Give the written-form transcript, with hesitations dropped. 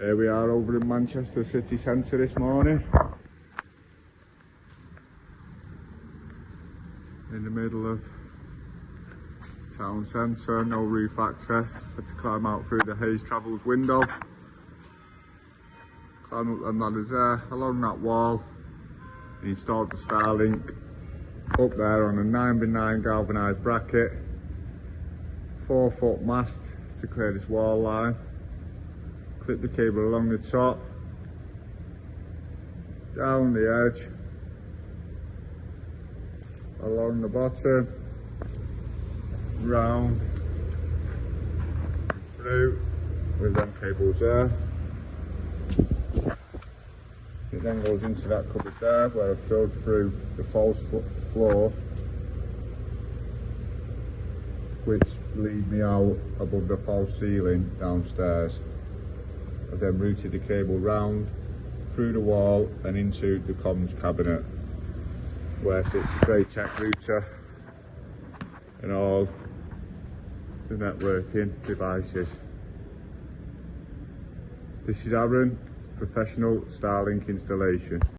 Here we are over in Manchester city centre this morning. In the middle of town centre, no roof access. Had to climb out through the Hayes Travels window. Climb up them ladders there, along that wall. Installed the Starlink up there on a 9x9 galvanised bracket. 4-foot mast to clear this wall line. Clip the cable along the top, down the edge, along the bottom, round, through with them cables there. It then goes into that cupboard there where I've drilled through the false floor, which lead me out above the false ceiling downstairs. I've then routed the cable round, through the wall and into the comms cabinet, where sits the grey tech router and all the networking devices. This is Aaron, professional Starlink installation.